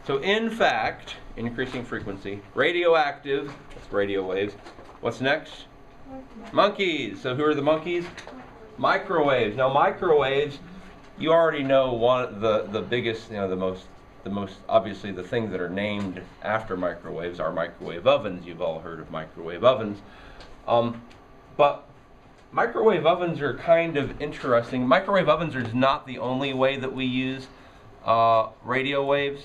So in fact, increasing frequency, radioactive, that's radio waves. What's next? Monkeys. So who are the monkeys? Microwaves. Now microwaves, you already know one the biggest, the most obviously the things that are named after microwaves are microwave ovens. You've all heard of microwave ovens. But microwave ovens are kind of interesting. Microwave ovens is not the only way that we use microwaves.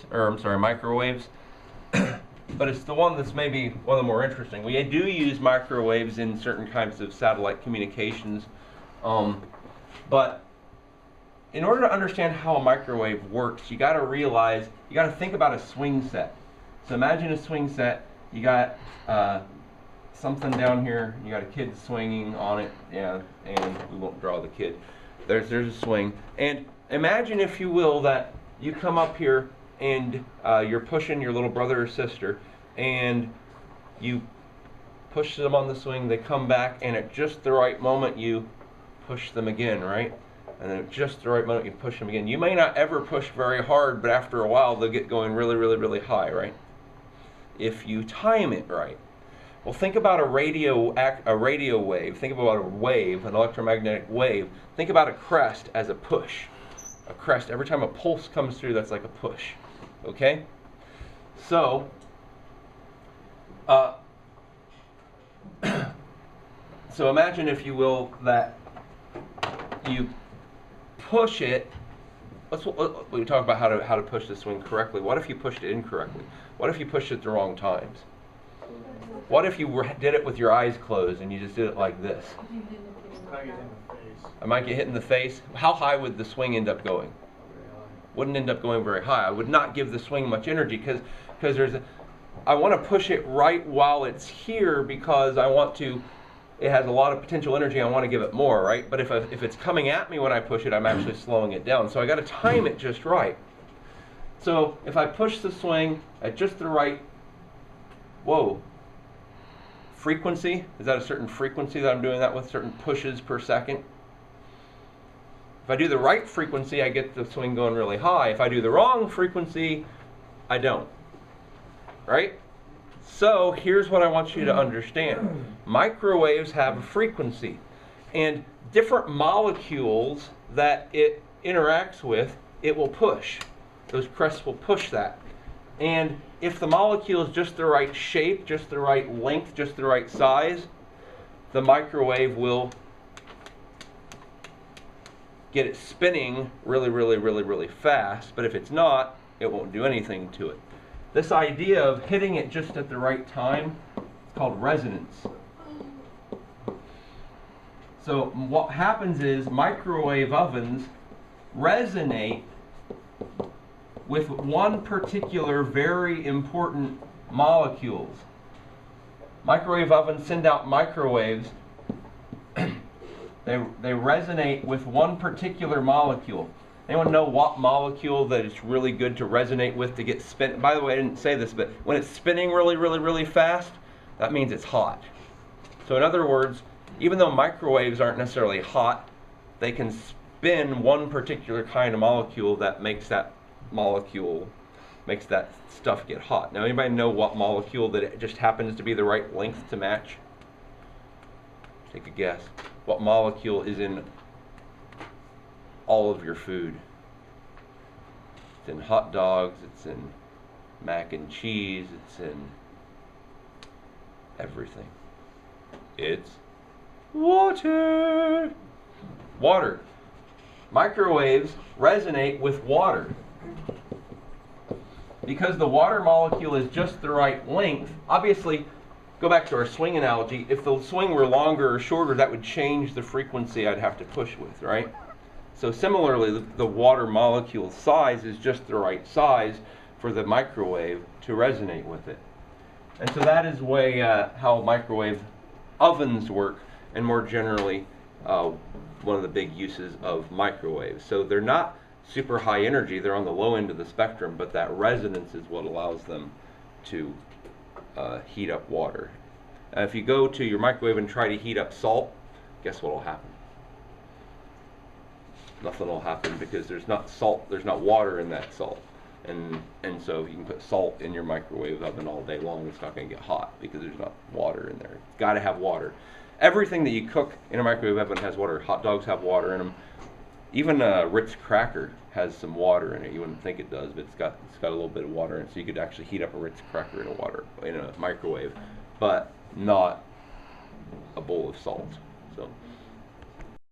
But it's the one that's maybe one of the more interesting. We do use microwaves in certain kinds of satellite communications. But in order to understand how a microwave works, you got to think about a swing set. So imagine a swing set. You got something down here. You got a kid swinging on it. Yeah, and we won't draw the kid. There's a swing. And imagine, if you will, that you come up here and you're pushing your little brother or sister, and you push them on the swing. They come back, and at just the right moment, you push them again, right? And then at just the right moment, you push them again. You may not ever push very hard, but after a while, they'll get going really, really, really high, right? If you time it right. Well, think about a radio wave. Think about a wave, an electromagnetic wave. Think about a crest as a push. A crest, every time a pulse comes through, that's like a push. Okay? So, so imagine, if you will, that you push it. We talk about how to push the swing correctly. What if you pushed it incorrectly? What if you pushed it the wrong times? What if you did it with your eyes closed and you just did it like this? I might get hit in the face. How high would the swing end up going? Wouldn't end up going very high. I would not give the swing much energy because I want to push it right while it's here, because it has a lot of potential energy. I want to give it more, right? But if it's coming at me when I push it, I'm actually slowing it down. So I got to time it just right. So if I push the swing at just the right, frequency, is that a certain frequency that I'm doing that with, certain pushes per second? If I do the right frequency, I get the swing going really high. If I do the wrong frequency, I don't. Right? So here's what I want you to understand. Microwaves have a frequency, and different molecules that it interacts with, it will push. Those crests will push that. And if the molecule is just the right shape, just the right length, just the right size, the microwave will get it spinning really, really, really, really fast. But if it's not, it won't do anything to it. This idea of hitting it just at the right time is called resonance. So what happens is microwave ovens resonate with one particular very important molecules. Microwave ovens send out microwaves. They resonate with one particular molecule. Anyone know what molecule that it's really good to resonate with to get spin? By the way, I didn't say this, but when it's spinning really, really, really fast, that means it's hot. So in other words, even though microwaves aren't necessarily hot, they can spin one particular kind of molecule that makes that stuff get hot. Now, anybody know what molecule that it just happens to be the right length to match? Take a guess. What molecule is in all of your food? It's in hot dogs, it's in mac and cheese, it's in everything. It's water. Water. Microwaves resonate with water. Because the water molecule is just the right length, obviously, go back to our swing analogy, if the swing were longer or shorter, that would change the frequency I'd have to push with, right? So similarly, the water molecule size is just the right size for the microwave to resonate with it. And so that is how microwave ovens work, and more generally, one of the big uses of microwaves. So they're not super high energy, they're on the low end of the spectrum, but that resonance is what allows them to heat up water. If you go to your microwave and try to heat up salt, guess what will happen? Nothing will happen, because there's not water in that salt. And so if you can put salt in your microwave oven all day long, it's not going to get hot because there's not water in there. It's got to have water. Everything that you cook in a microwave oven has water. Hot dogs have water in them. Even a Ritz cracker has some water in it. You wouldn't think it does, but it's got a little bit of water in it. So you could actually heat up a Ritz cracker in a microwave, but not a bowl of salt. So